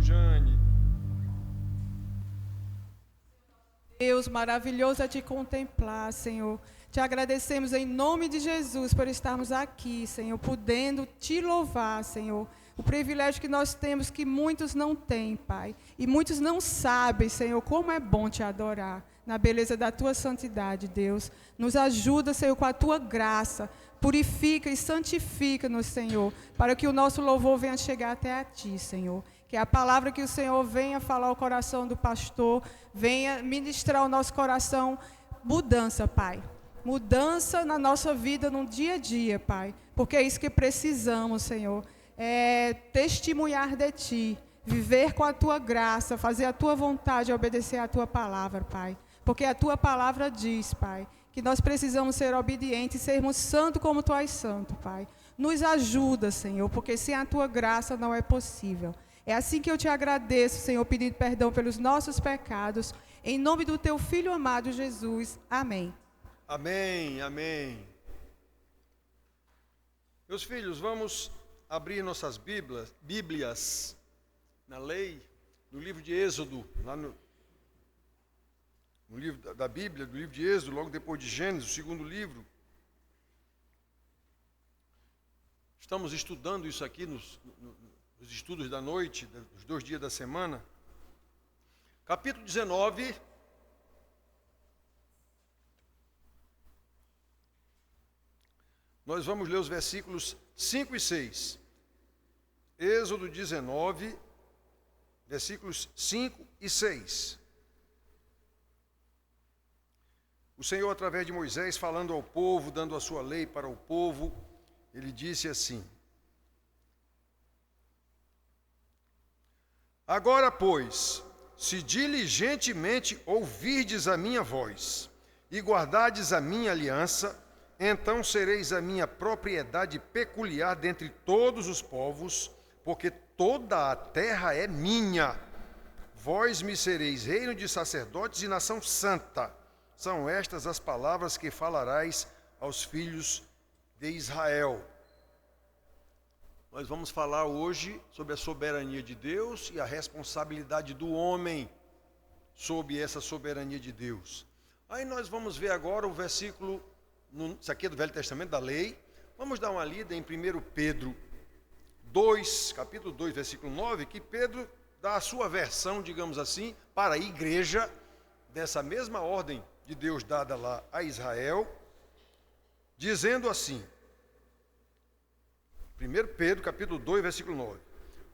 Jane. Deus, maravilhoso é te contemplar, Senhor. Te agradecemos em nome de Jesus por estarmos aqui, Senhor, podendo te louvar, Senhor. O privilégio que nós temos que muitos não têm, Pai. E muitos não sabem, Senhor, como é bom te adorar. Na beleza da tua santidade, Deus. Nos ajuda, Senhor, com a tua graça. Purifica e santifica-nos, Senhor, para que o nosso louvor venha chegar até a ti, Senhor. Que a palavra que o Senhor venha falar ao coração do pastor, venha ministrar ao nosso coração mudança, Pai. Mudança na nossa vida no dia a dia, Pai. Porque é isso que precisamos, Senhor. É testemunhar de ti, viver com a tua graça, fazer a tua vontade, obedecer a tua palavra, Pai. Porque a tua palavra diz, Pai, que nós precisamos ser obedientes e sermos santos como tu és santo, Pai. Nos ajuda, Senhor, porque sem a tua graça não é possível. É assim que eu te agradeço, Senhor, pedindo perdão pelos nossos pecados, em nome do teu Filho amado Jesus. Amém. Amém, amém. Meus filhos, vamos abrir nossas Bíblias na lei, no livro de Êxodo, lá no livro da Bíblia, do livro de Êxodo, logo depois de Gênesis, o segundo livro. Estamos estudando isso aqui nos estudos da noite, dos 2 dias da semana. Capítulo 19. Nós vamos ler os versículos 5 e 6. Êxodo 19, versículos 5 e 6. O Senhor, através de Moisés, falando ao povo, dando a sua lei para o povo, ele disse assim: Agora, pois, se diligentemente ouvirdes a minha voz e guardardes a minha aliança, então sereis a minha propriedade peculiar dentre todos os povos, porque toda a terra é minha. Vós me sereis reino de sacerdotes e nação santa. São estas as palavras que falarás aos filhos de Israel. Nós vamos falar hoje sobre a soberania de Deus e a responsabilidade do homem sob essa soberania de Deus. Aí nós vamos ver agora o versículo, isso aqui é do Velho Testamento, da lei. Vamos dar uma lida em 1 Pedro 2, capítulo 2, versículo 9, que Pedro dá a sua versão, digamos assim, para a igreja, dessa mesma ordem de Deus dada lá a Israel, dizendo assim, 1 Pedro, capítulo 2, versículo 9.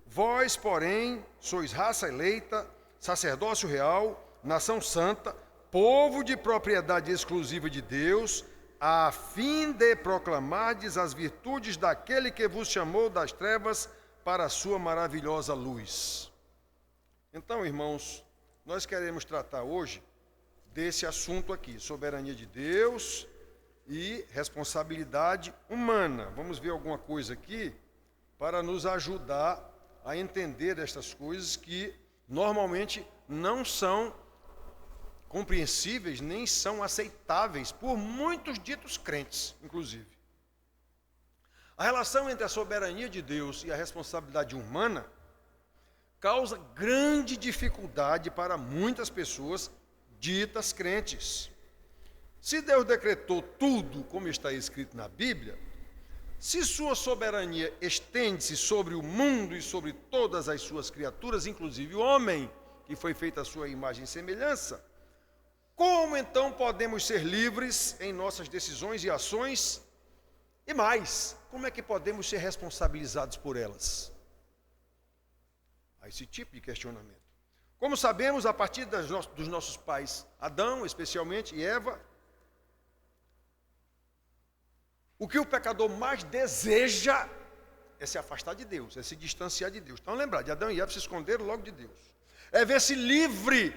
Vós, porém, sois raça eleita, sacerdócio real, nação santa, povo de propriedade exclusiva de Deus, a fim de proclamardes as virtudes daquele que vos chamou das trevas para a sua maravilhosa luz. Então, irmãos, nós queremos tratar hoje desse assunto aqui, soberania de Deus e responsabilidade humana. Vamos ver alguma coisa aqui para nos ajudar a entender estas coisas que normalmente não são compreensíveis, nem são aceitáveis por muitos ditos crentes, inclusive. A relação entre a soberania de Deus e a responsabilidade humana causa grande dificuldade para muitas pessoas ditas crentes. Se Deus decretou tudo como está escrito na Bíblia, se sua soberania estende-se sobre o mundo e sobre todas as suas criaturas, inclusive o homem, que foi feito à sua imagem e semelhança, como então podemos ser livres em nossas decisões e ações? E mais, como é que podemos ser responsabilizados por elas? Há esse tipo de questionamento. Como sabemos, a partir dos nossos pais, Adão, especialmente, e Eva, o que o pecador mais deseja é se afastar de Deus, é se distanciar de Deus. Então, lembrar, de Adão e Eva se esconderam logo de Deus. É ver-se livre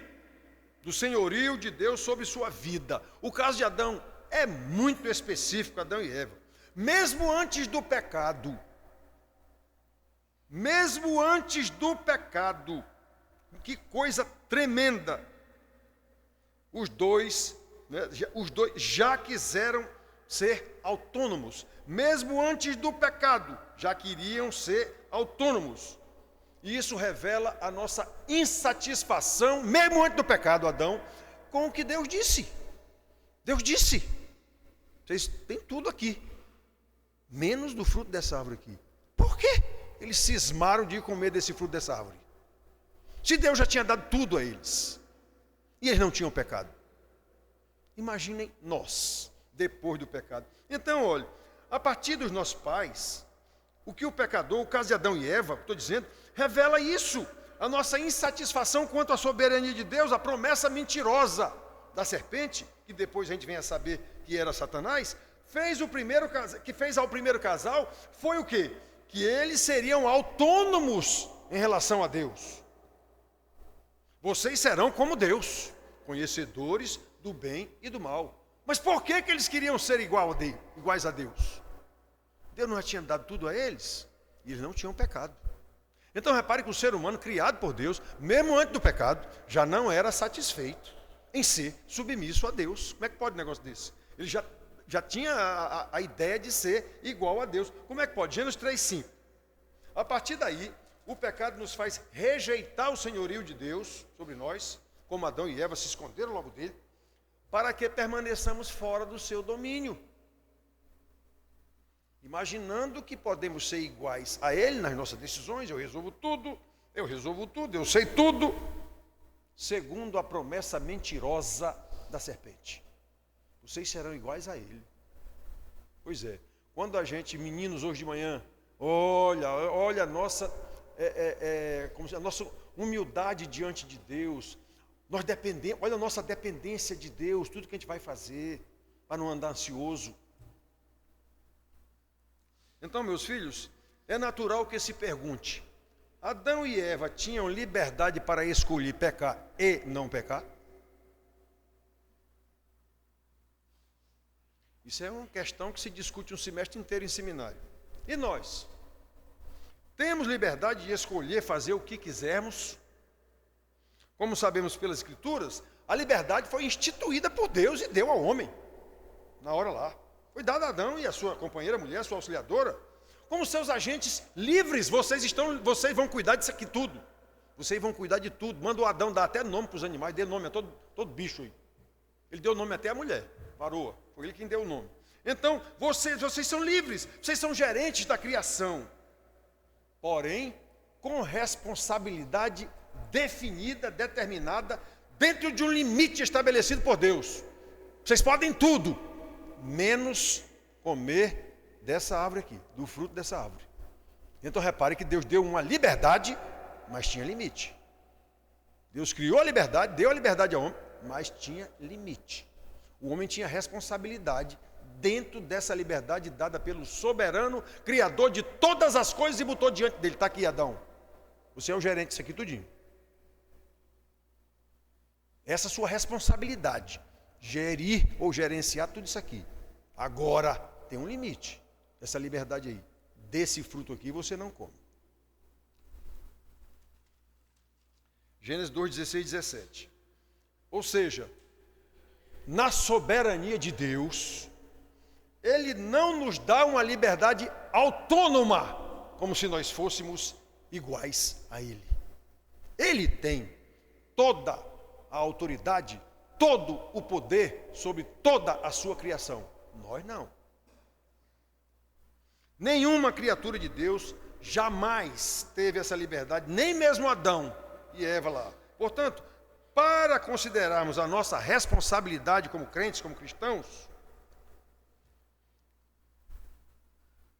do senhorio de Deus sobre sua vida. O caso de Adão é muito específico, Adão e Eva. Mesmo antes do pecado, que coisa tremenda, os dois já quiseram ser autônomos, mesmo antes do pecado, já queriam ser autônomos. E isso revela a nossa insatisfação, mesmo antes do pecado, Adão, com o que Deus disse. Deus disse: vocês têm tudo aqui, menos do fruto dessa árvore aqui. Por quê eles cismaram de comer desse fruto dessa árvore? Se Deus já tinha dado tudo a eles, e eles não tinham pecado. Imaginem nós, depois do pecado. Então, olha, a partir dos nossos pais, o que o pecador, o caso de Adão e Eva, estou dizendo, revela isso, a nossa insatisfação quanto à soberania de Deus, a promessa mentirosa da serpente, que depois a gente vem a saber que era Satanás, que fez ao primeiro casal, foi o quê? Que eles seriam autônomos em relação a Deus. Vocês serão como Deus, conhecedores do bem e do mal. Mas por que eles queriam ser iguais a Deus? Deus não tinha dado tudo a eles, e eles não tinham pecado. Então repare que o ser humano criado por Deus, mesmo antes do pecado, já não era satisfeito em ser submisso a Deus. Como é que pode um negócio desse? Ele já tinha a ideia de ser igual a Deus. Como é que pode? Gênesis 3:5. A partir daí, o pecado nos faz rejeitar o senhorio de Deus sobre nós, como Adão e Eva se esconderam logo dele, para que permaneçamos fora do seu domínio. Imaginando que podemos ser iguais a ele nas nossas decisões, eu resolvo tudo, eu sei tudo, segundo a promessa mentirosa da serpente. Vocês serão iguais a ele. Pois é, quando a gente, meninos, hoje de manhã, olha a nossa, a nossa humildade diante de Deus, nós dependemos, olha a nossa dependência de Deus, tudo que a gente vai fazer, para não andar ansioso. Então, meus filhos, é natural que se pergunte: Adão e Eva tinham liberdade para escolher pecar e não pecar? Isso é uma questão que se discute um semestre inteiro em seminário. E nós? Temos liberdade de escolher fazer o que quisermos? Como sabemos pelas Escrituras, a liberdade foi instituída por Deus e deu ao homem, na hora lá. Foi dado a Adão e a sua companheira, mulher, a sua auxiliadora, como seus agentes livres. Vocês vão cuidar disso aqui tudo. Vocês vão cuidar de tudo. Manda o Adão dar até nome para os animais, dê nome a todo bicho aí. Ele deu nome até à mulher, varoa. Foi ele quem deu o nome. Então, vocês são livres, vocês são gerentes da criação. Porém, com responsabilidade definida, determinada, dentro de um limite estabelecido por Deus. Vocês podem tudo, menos comer dessa árvore aqui, do fruto dessa árvore. Então repare que Deus deu uma liberdade, mas tinha limite. Deus criou a liberdade, deu a liberdade ao homem, mas tinha limite. O homem tinha responsabilidade dentro dessa liberdade dada pelo soberano, criador de todas as coisas, e botou diante dele. Está aqui, Adão, você é o gerente disso aqui tudinho. Essa é a sua responsabilidade, gerir ou gerenciar tudo isso aqui. Agora, tem um limite, essa liberdade aí. Desse fruto aqui você não come. Gênesis 2, 16 e 17. Ou seja, na soberania de Deus, Ele não nos dá uma liberdade autônoma, como se nós fôssemos iguais a Ele. Ele tem toda a autoridade, todo o poder sobre toda a sua criação. Nós não. Nenhuma criatura de Deus jamais teve essa liberdade, nem mesmo Adão e Eva lá. Portanto, para considerarmos a nossa responsabilidade como crentes, como cristãos,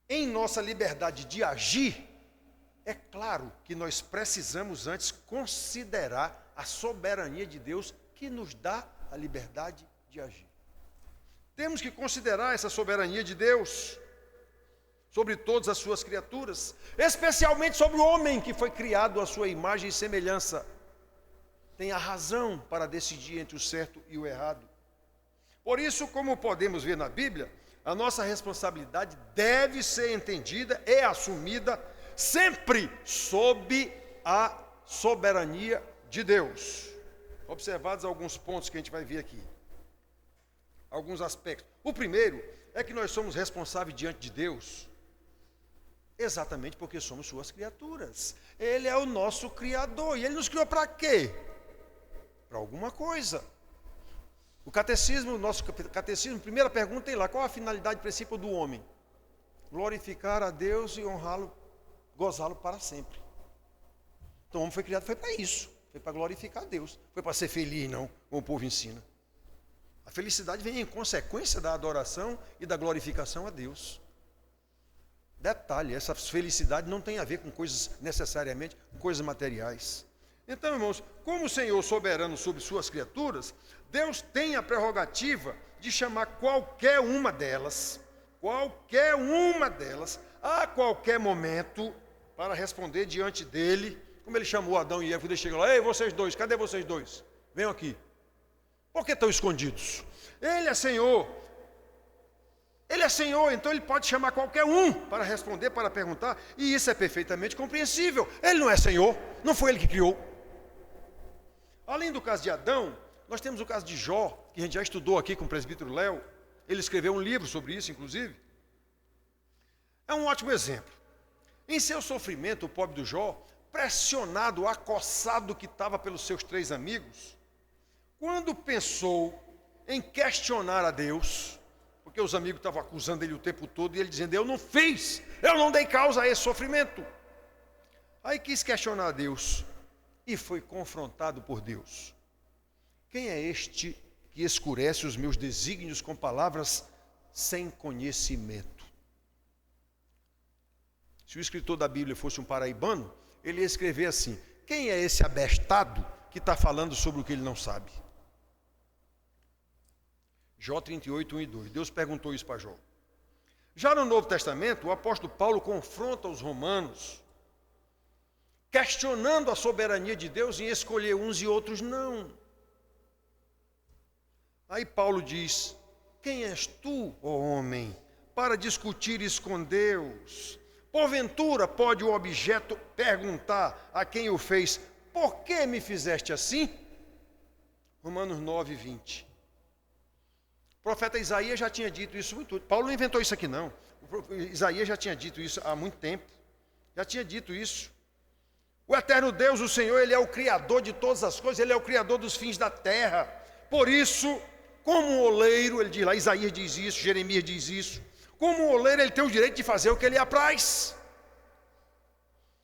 em nossa liberdade de agir, é claro que nós precisamos antes considerar a soberania de Deus que nos dá a liberdade de agir. Temos que considerar essa soberania de Deus sobre todas as suas criaturas, especialmente sobre o homem que foi criado à sua imagem e semelhança. Tem a razão para decidir entre o certo e o errado. Por isso, como podemos ver na Bíblia, a nossa responsabilidade deve ser entendida e assumida sempre sob a soberania de Deus. Observados alguns pontos que a gente vai ver aqui. Alguns aspectos. O primeiro é que nós somos responsáveis diante de Deus Exatamente porque somos suas criaturas. Ele é o nosso Criador. E Ele nos criou para quê? Para alguma coisa. O catecismo, nosso catecismo, primeira pergunta tem lá: qual a finalidade principal do homem? Glorificar a Deus e honrá-lo, gozá-lo para sempre. Então o homem foi criado, foi para isso. Foi para glorificar a Deus. Foi para ser feliz, não, como o povo ensina. A felicidade vem em consequência da adoração e da glorificação a Deus. Detalhe, essa felicidade não tem a ver com coisas, necessariamente, com coisas materiais. Então, irmãos, como o Senhor soberano sobre suas criaturas, Deus tem a prerrogativa de chamar qualquer uma delas, a qualquer momento, para responder diante dele, como ele chamou Adão e Eva, ele chegou lá: ei, vocês dois, cadê vocês dois? Venham aqui. Por que estão escondidos? Ele é Senhor, então Ele pode chamar qualquer um para responder, para perguntar, e isso é perfeitamente compreensível. Ele não é Senhor, não foi Ele que criou. Além do caso de Adão, nós temos o caso de Jó, que a gente já estudou aqui com o presbítero Léo. Ele escreveu um livro sobre isso, inclusive. É um ótimo exemplo. Em seu sofrimento, o pobre do Jó, pressionado, acossado que estava pelos seus 3 amigos, quando pensou em questionar a Deus, porque os amigos estavam acusando ele o tempo todo, e ele dizendo: eu não fiz, eu não dei causa a esse sofrimento. Aí quis questionar a Deus, e foi confrontado por Deus. Quem é este que escurece os meus desígnios com palavras sem conhecimento? Se o escritor da Bíblia fosse um paraibano, ele ia escrever assim: quem é esse abestado que está falando sobre o que ele não sabe? Jó 38, 1 e 2. Deus perguntou isso para Jó. Já no Novo Testamento, o apóstolo Paulo confronta os romanos, questionando a soberania de Deus em escolher uns e outros não. Aí Paulo diz: quem és tu, ó homem, para discutires com Deus? Porventura pode o objeto perguntar a quem o fez: por que me fizeste assim? Romanos 9, 20. O profeta Isaías já tinha dito isso muito. Paulo não inventou isso aqui, não. Isaías já tinha dito isso há muito tempo. Já tinha dito isso. O eterno Deus, o Senhor, Ele é o Criador de todas as coisas. Ele é o Criador dos fins da terra. Por isso, como um oleiro, ele diz lá, Isaías diz isso, Jeremias diz isso. Como um oleiro, ele tem o direito de fazer o que ele apraz.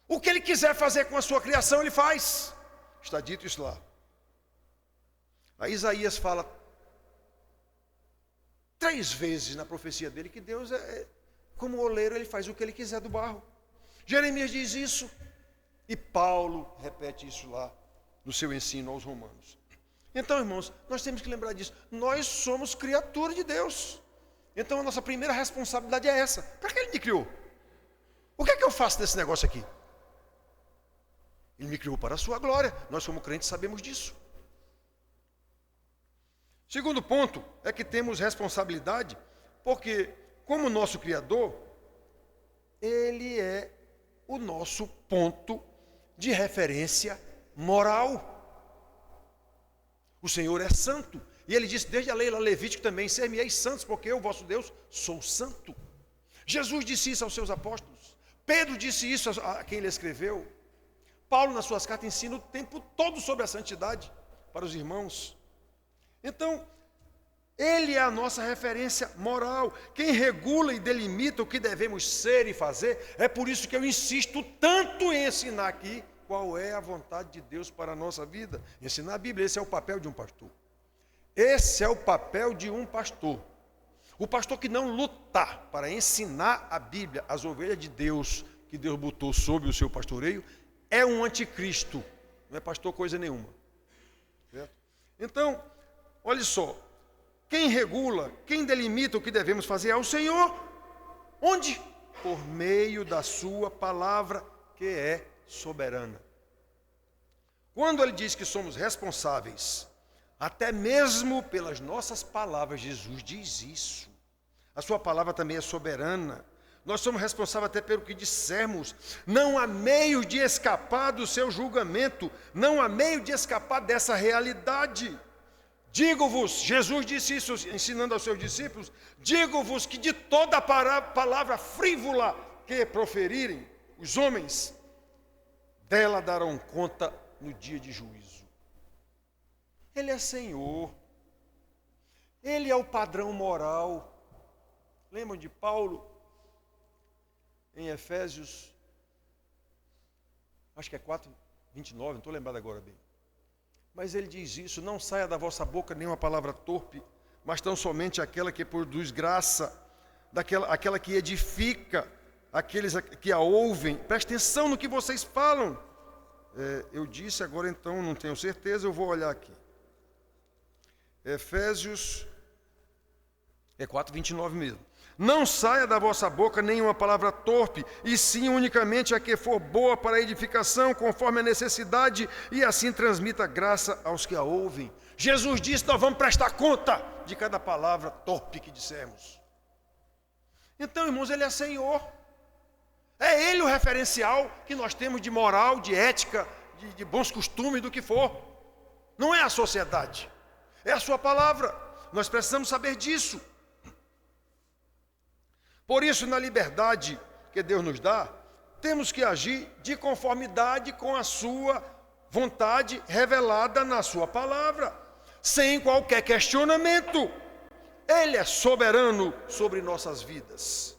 O que ele quiser fazer com a sua criação, ele faz. Está dito isso lá. Aí Isaías fala 3 vezes na profecia dele que Deus como oleiro, ele faz o que ele quiser do barro. Jeremias diz isso, e Paulo repete isso lá no seu ensino aos romanos. Então, irmãos, nós temos que lembrar disso. Nós somos criatura de Deus. Então a nossa primeira responsabilidade é essa. Para que Ele me criou? O que é que eu faço desse negócio aqui? Ele me criou para a sua glória. Nós como crentes sabemos disso. Segundo ponto é que temos responsabilidade, porque como nosso Criador, Ele é o nosso ponto de referência moral. O Senhor é santo. E Ele disse desde a lei Levítico também: ser-me-eis santos, porque eu, vosso Deus, sou santo. Jesus disse isso aos seus apóstolos. Pedro disse isso a quem ele escreveu. Paulo, nas suas cartas, ensina o tempo todo sobre a santidade para os irmãos. Então, Ele é a nossa referência moral. Quem regula e delimita o que devemos ser e fazer. É por isso que eu insisto tanto em ensinar aqui qual é a vontade de Deus para a nossa vida. Ensinar a Bíblia, esse é o papel de um pastor. Esse é o papel de um pastor. O pastor que não lutar para ensinar a Bíblia às ovelhas de Deus, que Deus botou sob o seu pastoreio, é um anticristo. Não é pastor coisa nenhuma. Certo? Então, olha só. Quem regula, quem delimita o que devemos fazer é o Senhor. Onde? Por meio da sua palavra, que é soberana. Quando Ele diz que somos responsáveis, até mesmo pelas nossas palavras, Jesus diz isso. A sua palavra também é soberana. Nós somos responsáveis até pelo que dissermos. Não há meio de escapar do seu julgamento. Não há meio de escapar dessa realidade. Digo-vos, Jesus disse isso ensinando aos seus discípulos, digo-vos que de toda palavra frívola que proferirem os homens, dela darão conta no dia de juízo. Ele é Senhor. Ele é o padrão moral. Lembram de Paulo? Em Efésios, acho que é 4:29, não estou lembrado agora bem. Mas ele diz isso: não saia da vossa boca nenhuma palavra torpe, mas tão somente aquela que produz graça, aquela que edifica aqueles que a ouvem. Preste atenção no que vocês falam. Eu disse agora, então, não tenho certeza, eu vou olhar aqui. Efésios, 4:29 mesmo. Não saia da vossa boca nenhuma palavra torpe, e sim unicamente a que for boa para a edificação, conforme a necessidade, e assim transmita graça aos que a ouvem. Jesus disse: nós vamos prestar conta de cada palavra torpe que dissemos. Então, irmãos, Ele é Senhor. É Ele o referencial que nós temos de moral, de ética, de bons costumes, do que for. Não é a sociedade, é a sua palavra. Nós precisamos saber disso. Por isso, na liberdade que Deus nos dá, temos que agir de conformidade com a sua vontade revelada na sua palavra, sem qualquer questionamento. Ele é soberano sobre nossas vidas.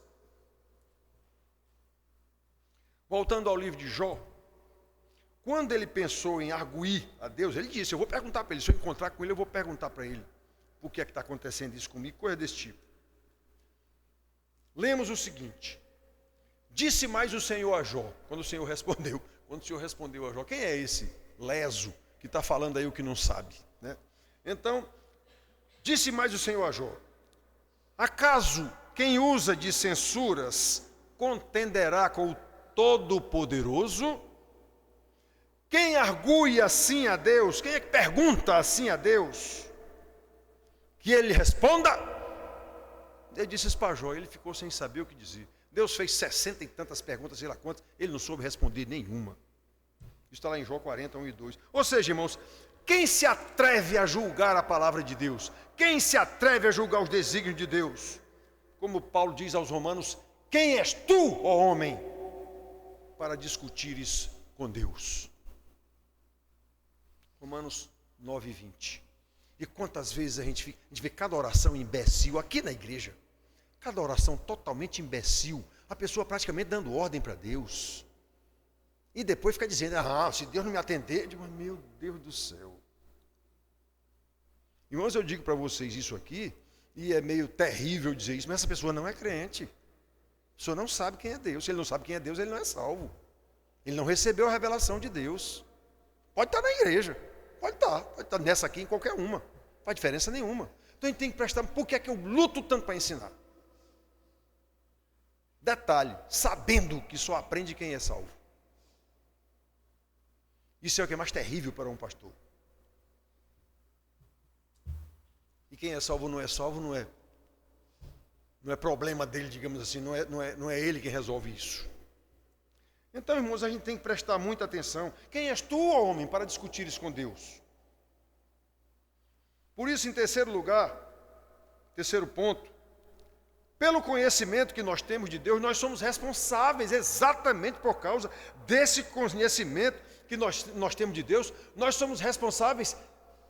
Voltando ao livro de Jó, quando ele pensou em arguir a Deus, ele disse: eu vou perguntar para ele, se eu encontrar com ele, eu vou perguntar para ele por que é que está acontecendo isso comigo, coisa desse tipo. Lemos o seguinte: disse mais o Senhor a Jó, quando o Senhor respondeu a Jó. Quem é esse leso que está falando aí o que não sabe, né? Então, disse mais o Senhor a Jó: acaso quem usa de censuras contenderá com o Todo-Poderoso? Quem argui assim a Deus? Quem é que pergunta assim a Deus? Que ele responda? Ele disse isso para Jó, ele ficou sem saber o que dizer. Deus fez 60 e tantas perguntas, sei lá quantas, ele não soube responder nenhuma. Isso está lá em Jó 40, 1 e 2. Ou seja, irmãos, quem se atreve a julgar a palavra de Deus? Quem se atreve a julgar os desígnios de Deus? Como Paulo diz aos Romanos: quem és tu, ó homem, para discutires com Deus? Romanos 9 e 20. E quantas vezes a gente vê cada oração imbecil aqui na igreja, cada oração totalmente imbecil, a pessoa praticamente dando ordem para Deus, e depois fica dizendo: se Deus não me atender, eu digo: meu Deus do céu. Irmãos, eu digo para vocês isso aqui, e é meio terrível dizer isso, mas essa pessoa não é crente. A pessoa não sabe quem é Deus. Se ele não sabe quem é Deus, ele não é salvo. Ele não recebeu a revelação de Deus. Pode estar na igreja, pode estar nessa aqui, em qualquer uma, não faz diferença nenhuma. Então a gente tem que prestar. Por que é que eu luto tanto para ensinar? Detalhe: sabendo que só aprende quem é salvo. Isso é o que é mais terrível para um pastor. E quem é salvo, não é problema dele, digamos assim, não é ele quem resolve isso. Então, irmãos, a gente tem que prestar muita atenção. Quem és tu, ó homem, para discutir isso com Deus? Por isso, em terceiro lugar, terceiro ponto, pelo conhecimento que nós temos de Deus, nós somos responsáveis exatamente por causa desse conhecimento que nós temos de Deus. Nós somos responsáveis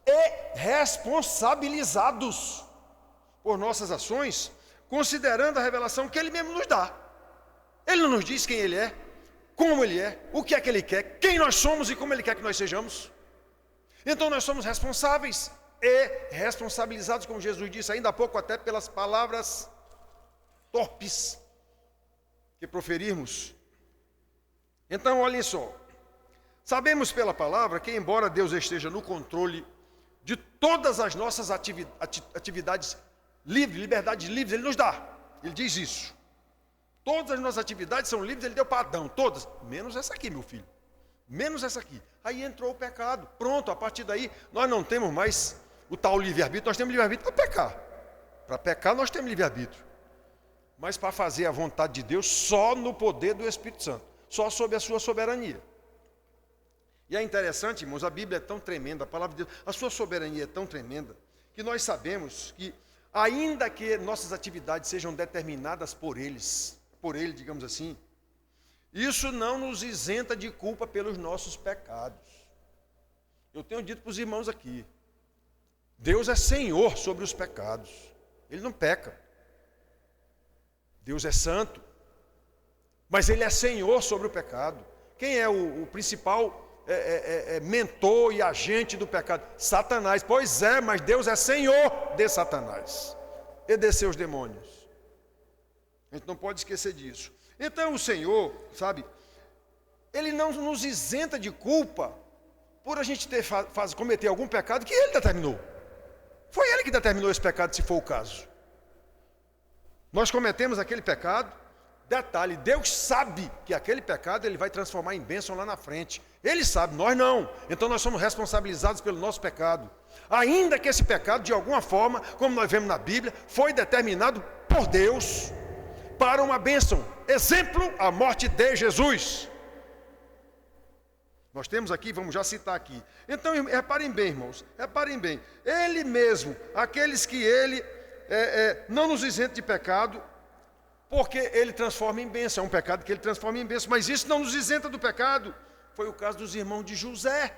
e responsabilizados por nossas ações, considerando a revelação que Ele mesmo nos dá. Ele não nos diz quem Ele é, como Ele é, o que é que Ele quer, quem nós somos e como Ele quer que nós sejamos. Então nós somos responsáveis e responsabilizados, como Jesus disse ainda há pouco, até pelas palavras torpes que proferirmos. Então, olhem só, sabemos pela palavra que, embora Deus esteja no controle de todas as nossas atividades livres, liberdades livres, Ele nos dá. Ele diz isso. Todas as nossas atividades são livres, Ele deu para Adão, todas, menos essa aqui, meu filho. Menos essa aqui. Aí entrou o pecado. Pronto, a partir daí, nós não temos mais o tal livre-arbítrio, nós temos livre-arbítrio para pecar. Para pecar, nós temos livre-arbítrio. Mas para fazer a vontade de Deus, só no poder do Espírito Santo, só sob a sua soberania. E é interessante, irmãos, a Bíblia é tão tremenda, a palavra de Deus, a sua soberania é tão tremenda, que nós sabemos que, ainda que nossas atividades sejam determinadas por Ele, digamos assim, Isso não nos isenta de culpa pelos nossos pecados. Eu tenho dito para os irmãos aqui, Deus é Senhor sobre os pecados. Ele não peca. Deus é santo, mas Ele é Senhor sobre o pecado. Quem é o principal mentor e agente do pecado? Satanás. Pois é, mas Deus é Senhor de Satanás e de seus demônios. A gente não pode esquecer disso. Então o Senhor, sabe, Ele não nos isenta de culpa por a gente cometer algum pecado que Ele determinou. Foi Ele que determinou esse pecado, se for o caso. Nós cometemos aquele pecado, detalhe, Deus sabe que aquele pecado Ele vai transformar em bênção lá na frente. Ele sabe, nós não. Então nós somos responsabilizados pelo nosso pecado. Ainda que esse pecado, de alguma forma, como nós vemos na Bíblia, foi determinado por Deus para uma bênção. Exemplo, a morte de Jesus. Nós temos aqui, vamos já citar aqui. Então, reparem bem, irmãos, reparem bem. Ele mesmo, aqueles que Ele não nos isenta de pecado, porque Ele transforma em bênção. É um pecado que Ele transforma em bênção, mas isso não nos isenta do pecado. Foi o caso dos irmãos de José.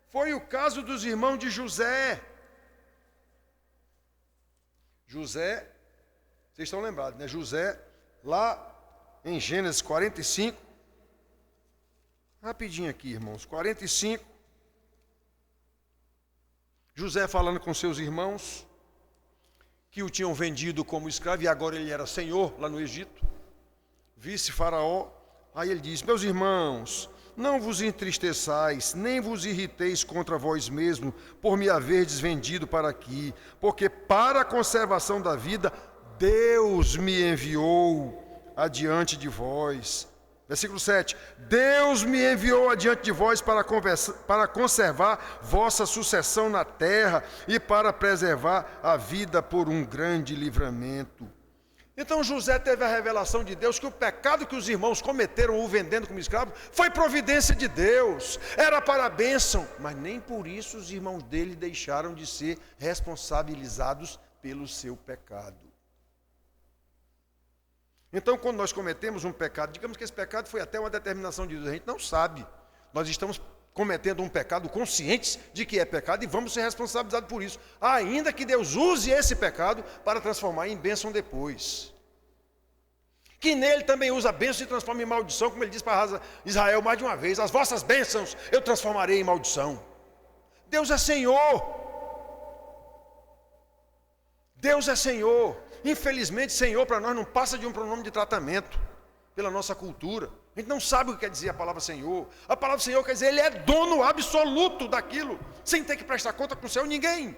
Foi o caso dos irmãos de José. José, vocês estão lembrados, né? José, lá em Gênesis 45, rapidinho aqui, irmãos, 45, José falando com seus irmãos, que o tinham vendido como escravo, e agora ele era senhor lá no Egito, vice-faraó. Aí ele diz: meus irmãos, não vos entristeçais, nem vos irriteis contra vós mesmos, por me haverdes vendido para aqui, porque para a conservação da vida, Deus me enviou adiante de vós. Versículo 7, Deus me enviou adiante de vós para conservar vossa sucessão na terra e para preservar a vida por um grande livramento. Então José teve a revelação de Deus que o pecado que os irmãos cometeram o vendendo como escravo foi providência de Deus, era para a bênção, mas nem por isso os irmãos dele deixaram de ser responsabilizados pelo seu pecado. Então, quando nós cometemos um pecado, digamos que esse pecado foi até uma determinação de Deus, a gente não sabe. Nós estamos cometendo um pecado conscientes de que é pecado e vamos ser responsabilizados por isso, ainda que Deus use esse pecado para transformar em bênção depois. Que nele também usa a bênção e transforma em maldição, como ele diz para Israel mais de uma vez: as vossas bênçãos eu transformarei em maldição. Deus é Senhor. Deus é Senhor. Infelizmente, Senhor para nós não passa de um pronome de tratamento pela nossa cultura. A gente não sabe o que quer dizer a palavra Senhor. A palavra Senhor quer dizer Ele é dono absoluto daquilo, sem ter que prestar conta com o céu ninguém.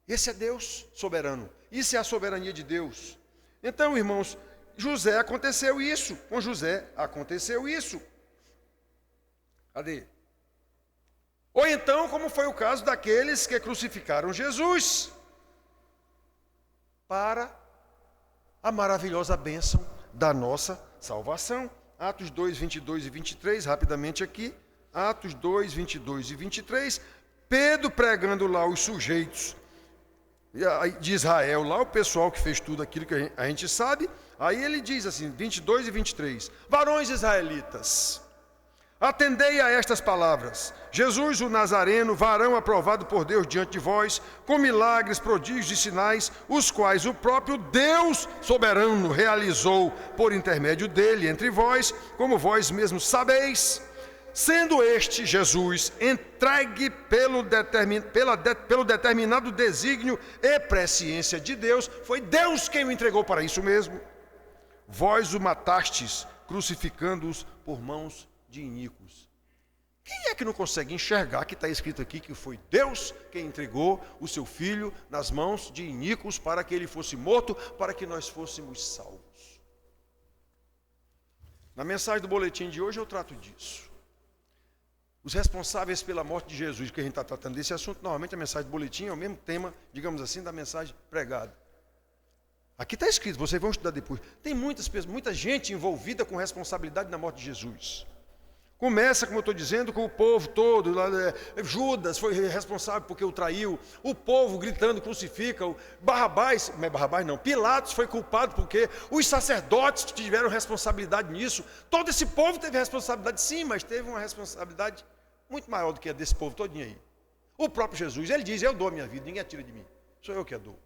Esse é Deus soberano. Isso é a soberania de Deus. Então, irmãos, José aconteceu isso. Com José aconteceu isso. Cadê? Ou então, como foi o caso daqueles que crucificaram Jesus, para a maravilhosa bênção da nossa salvação. Atos 2, 22 e 23, rapidamente aqui. Atos 2, 22 e 23. Pedro pregando lá os sujeitos de Israel, lá o pessoal que fez tudo aquilo que a gente sabe. Aí ele diz assim, 22 e 23. Varões israelitas, atendei a estas palavras. Jesus o Nazareno, varão aprovado por Deus diante de vós, com milagres, prodígios e sinais, os quais o próprio Deus soberano realizou por intermédio dele entre vós, como vós mesmos sabeis. Sendo este Jesus entregue pelo determinado desígnio e presciência de Deus, foi Deus quem o entregou para isso mesmo. Vós o matastes, crucificando-os por mãos de iníquos. Quem é que não consegue enxergar que está escrito aqui que foi Deus quem entregou o seu filho nas mãos de iníquos para que ele fosse morto, para que nós fôssemos salvos? Na mensagem do boletim de hoje eu trato disso. Os responsáveis pela morte de Jesus, que a gente está tratando desse assunto, normalmente a mensagem do boletim é o mesmo tema, digamos assim, da mensagem pregada. Aqui está escrito, vocês vão estudar depois. Tem muita gente envolvida com responsabilidade na morte de Jesus. Começa, como eu estou dizendo, com o povo todo. Judas foi responsável porque o traiu. O povo gritando, crucifica-o. Pilatos foi culpado porque os sacerdotes tiveram responsabilidade nisso. Todo esse povo teve responsabilidade, sim, mas teve uma responsabilidade muito maior do que a desse povo todinho aí. O próprio Jesus, ele diz, eu dou a minha vida, ninguém tira de mim. Sou eu que a dou.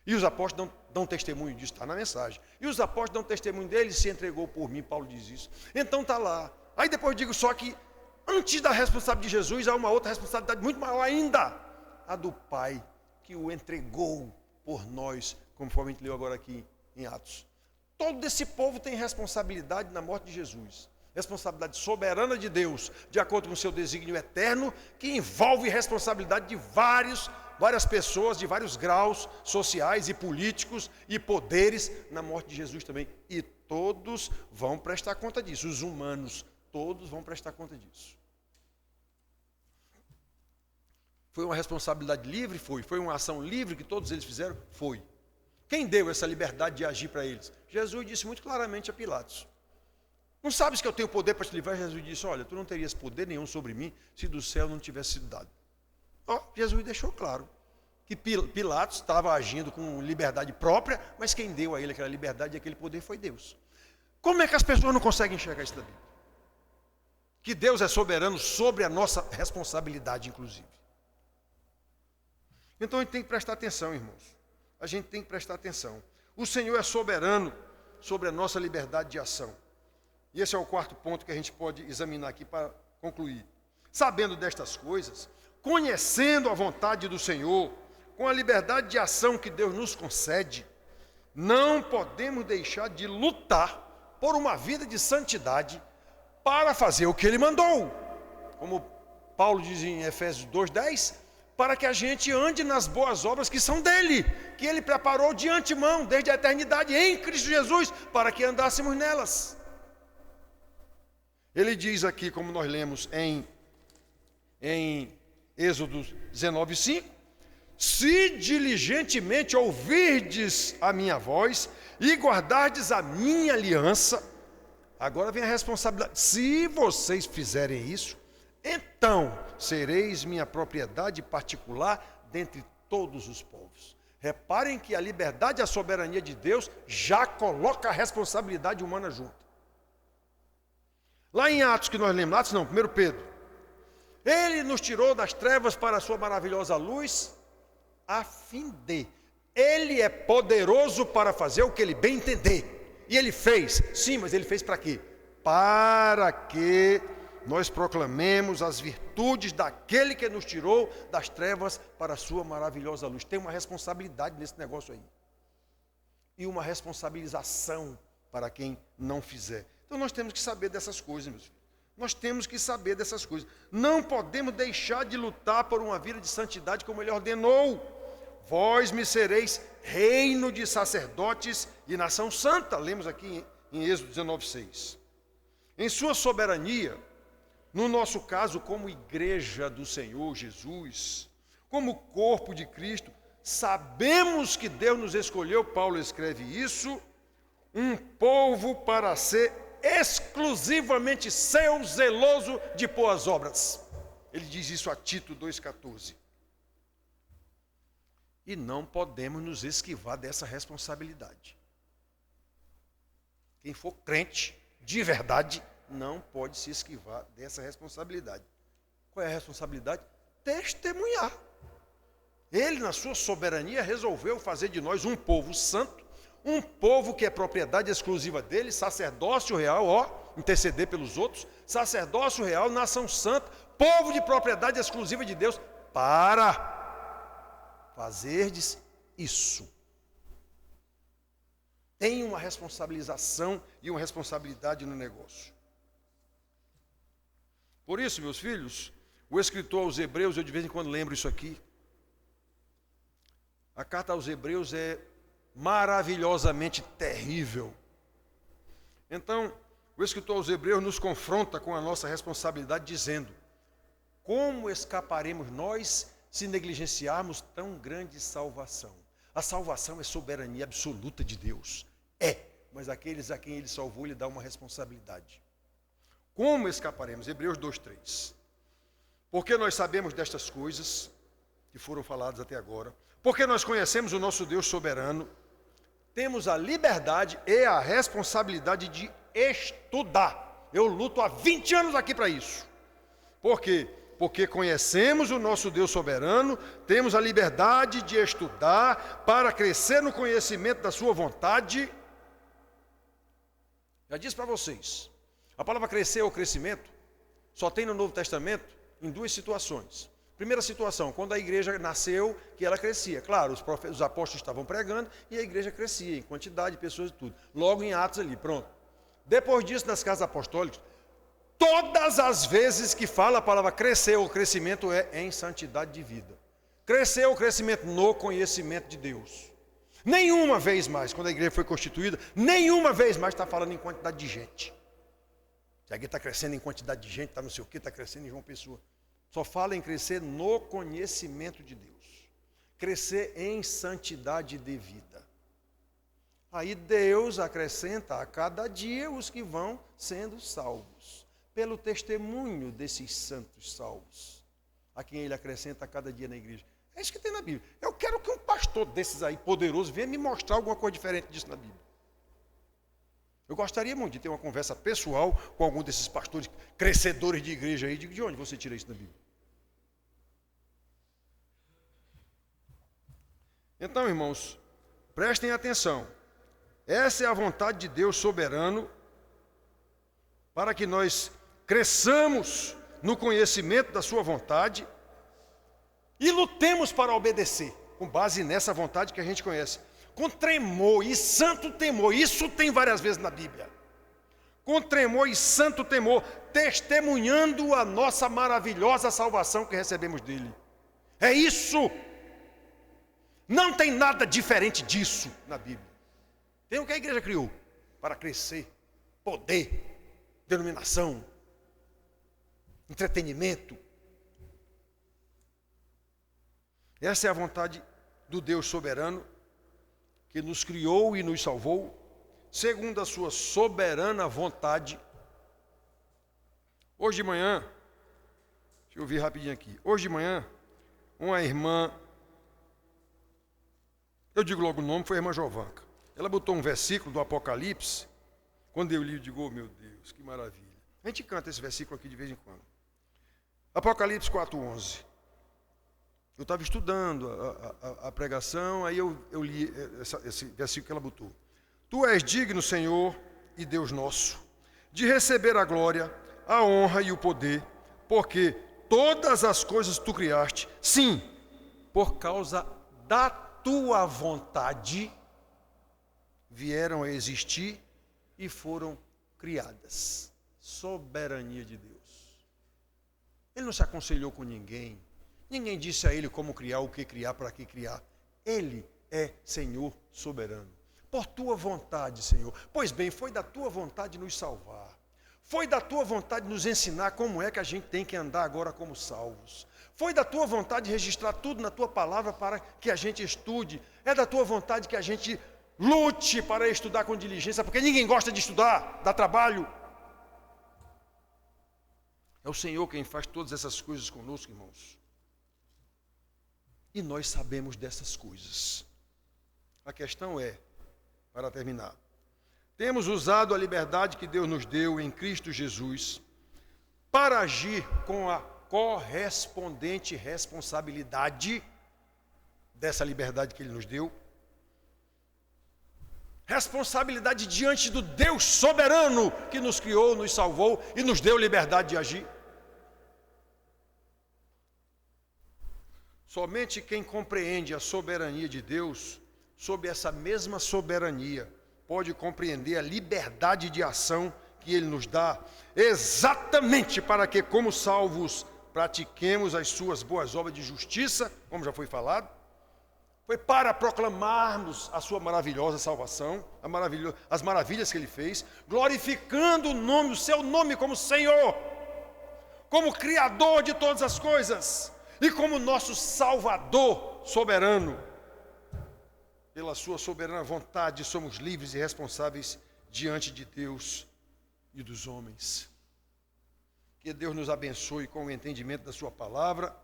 E os apóstolos dão testemunho disso, está na mensagem. E os apóstolos dão testemunho dele, se entregou por mim, Paulo diz isso. Então está lá. Aí depois eu digo só que, antes da responsabilidade de Jesus, há uma outra responsabilidade muito maior ainda. A do Pai, que o entregou por nós, conforme a gente leu agora aqui em Atos. Todo esse povo tem responsabilidade na morte de Jesus. Responsabilidade soberana de Deus, de acordo com o seu desígnio eterno, que envolve responsabilidade de várias pessoas, de vários graus sociais e políticos e poderes na morte de Jesus também. E todos vão prestar conta disso. Os humanos, todos vão prestar conta disso. Foi uma responsabilidade livre? Foi. Foi uma ação livre que todos eles fizeram? Foi. Quem deu essa liberdade de agir para eles? Jesus disse muito claramente a Pilatos. Não sabes que eu tenho poder para te livrar? Jesus disse, olha, tu não terias poder nenhum sobre mim se do céu não tivesse sido dado. Jesus deixou claro que Pilatos estava agindo com liberdade própria, mas quem deu a ele aquela liberdade e aquele poder foi Deus. Como é que as pessoas não conseguem enxergar isso da Bíblia? Que Deus é soberano sobre a nossa responsabilidade, inclusive. Então a gente tem que prestar atenção, irmãos. A gente tem que prestar atenção. O Senhor é soberano sobre a nossa liberdade de ação. E esse é o quarto ponto que a gente pode examinar aqui para concluir. Sabendo destas coisas, conhecendo a vontade do Senhor, com a liberdade de ação que Deus nos concede, não podemos deixar de lutar por uma vida de santidade para fazer o que Ele mandou. Como Paulo diz em Efésios 2:10, para que a gente ande nas boas obras que são dele, que Ele preparou de antemão, desde a eternidade, em Cristo Jesus, para que andássemos nelas. Ele diz aqui, como nós lemos em Êxodo 19:5, se diligentemente ouvirdes a minha voz e guardardes a minha aliança, agora vem a responsabilidade, se vocês fizerem isso, então sereis minha propriedade particular dentre todos os povos. Reparem que a liberdade e a soberania de Deus já coloca a responsabilidade humana junto. Lá em Atos que nós lemos, Atos não, 1 Pedro, Ele nos tirou das trevas para a sua maravilhosa luz, a fim de, Ele é poderoso para fazer o que Ele bem entender. E Ele fez, sim, mas Ele fez para quê? Para que nós proclamemos as virtudes daquele que nos tirou das trevas para a sua maravilhosa luz. Tem uma responsabilidade nesse negócio aí. E uma responsabilização para quem não fizer. Então nós temos que saber dessas coisas, meus filhos. Nós temos que saber dessas coisas. Não podemos deixar de lutar por uma vida de santidade como Ele ordenou. Vós me sereis reino de sacerdotes e nação santa. Lemos aqui em Êxodo 19:6. Em sua soberania, no nosso caso como igreja do Senhor Jesus, como corpo de Cristo, sabemos que Deus nos escolheu, Paulo escreve isso, um povo para ser exclusivamente seu, zeloso de boas obras. Ele diz isso a Tito 2,14. E não podemos nos esquivar dessa responsabilidade. Quem for crente de verdade não pode se esquivar dessa responsabilidade. Qual é a responsabilidade? Testemunhar. Ele, na sua soberania, resolveu fazer de nós um povo santo, um povo que é propriedade exclusiva dele, sacerdócio real, interceder pelos outros, sacerdócio real, nação santa, povo de propriedade exclusiva de Deus, para fazerdes isso. Tem uma responsabilização e uma responsabilidade no negócio. Por isso, meus filhos, o escritor aos Hebreus, eu de vez em quando lembro isso aqui, a carta aos Hebreus é maravilhosamente terrível. Então, o escritor aos Hebreus nos confronta com a nossa responsabilidade, dizendo: como escaparemos nós se negligenciarmos tão grande salvação? A salvação é soberania absoluta de Deus. Mas aqueles a quem Ele salvou, Ele dá uma responsabilidade. Como escaparemos? Hebreus 2:3. Porque nós sabemos destas coisas que foram faladas até agora, porque nós conhecemos o nosso Deus soberano, temos a liberdade e a responsabilidade de estudar. Eu luto há 20 anos aqui para isso. Por quê? Porque conhecemos o nosso Deus soberano, temos a liberdade de estudar para crescer no conhecimento da sua vontade. Já disse para vocês, a palavra crescer ou crescimento só tem no Novo Testamento em duas situações. Primeira situação, quando a igreja nasceu, que ela crescia. Claro, os apóstolos estavam pregando e a igreja crescia em quantidade de pessoas e tudo. Logo em Atos ali, pronto. Depois disso, nas casas apostólicas, todas as vezes que fala a palavra crescer ou crescimento é em santidade de vida. Crescer ou crescimento no conhecimento de Deus. Nenhuma vez mais, quando a igreja foi constituída, nenhuma vez mais está falando em quantidade de gente. Se a igreja está crescendo em quantidade de gente, está não sei o que, está crescendo em João Pessoa. Só fala em crescer no conhecimento de Deus. Crescer em santidade de vida. Aí Deus acrescenta a cada dia os que vão sendo salvos. Pelo testemunho desses santos salvos. A quem ele acrescenta a cada dia na igreja. É isso que tem na Bíblia. Eu quero que um pastor desses aí, poderoso, venha me mostrar alguma coisa diferente disso na Bíblia. Eu gostaria muito de ter uma conversa pessoal com algum desses pastores crescedores de igreja aí. Digo, de onde você tira isso da Bíblia? Então, irmãos, prestem atenção. Essa é a vontade de Deus soberano para que nós cresçamos no conhecimento da sua vontade e lutemos para obedecer, com base nessa vontade que a gente conhece. Com tremor e santo temor, isso tem várias vezes na Bíblia. Com tremor e santo temor, testemunhando a nossa maravilhosa salvação que recebemos dele. É isso. Não tem nada diferente disso na Bíblia. Tem o que a igreja criou para crescer, poder, denominação, entretenimento. Essa é a vontade do Deus soberano que nos criou e nos salvou, segundo a sua soberana vontade. Hoje de manhã, deixa eu ver rapidinho aqui. Hoje de manhã, uma irmã, eu digo logo o nome, foi a irmã Jovanca. Ela botou um versículo do Apocalipse. Quando eu li, eu digo, oh meu Deus, que maravilha. A gente canta esse versículo aqui de vez em quando. Apocalipse 4:11. Eu estava estudando a pregação, aí eu li esse versículo que ela botou. Tu és digno, Senhor e Deus nosso, de receber a glória, a honra e o poder, porque todas as coisas tu criaste, sim, por causa da tua vontade, vieram a existir e foram criadas. Soberania de Deus. Ele não se aconselhou com ninguém. Ninguém disse a ele como criar, o que criar, para que criar. Ele é Senhor soberano. Por tua vontade, Senhor. Pois bem, foi da tua vontade nos salvar. Foi da tua vontade nos ensinar como é que a gente tem que andar agora como salvos. Foi da tua vontade registrar tudo na tua palavra para que a gente estude. É da tua vontade que a gente lute para estudar com diligência, porque ninguém gosta de estudar, dá trabalho. É o Senhor quem faz todas essas coisas conosco, irmãos. E nós sabemos dessas coisas. A questão é, para terminar, temos usado a liberdade que Deus nos deu em Cristo Jesus para agir com a correspondente responsabilidade dessa liberdade que Ele nos deu. Responsabilidade diante do Deus soberano que nos criou, nos salvou e nos deu liberdade de agir. Somente quem compreende a soberania de Deus, sob essa mesma soberania, pode compreender a liberdade de ação que Ele nos dá, exatamente para que, como salvos, pratiquemos as suas boas obras de justiça, como já foi falado. Foi para proclamarmos a sua maravilhosa salvação, as maravilhas que Ele fez, glorificando o seu nome como Senhor, como Criador de todas as coisas, e como nosso Salvador soberano. Pela sua soberana vontade, somos livres e responsáveis diante de Deus e dos homens. Que Deus nos abençoe com o entendimento da sua palavra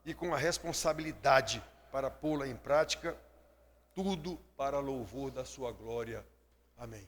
e com a responsabilidade para pô-la em prática, tudo para louvor da sua glória. Amém.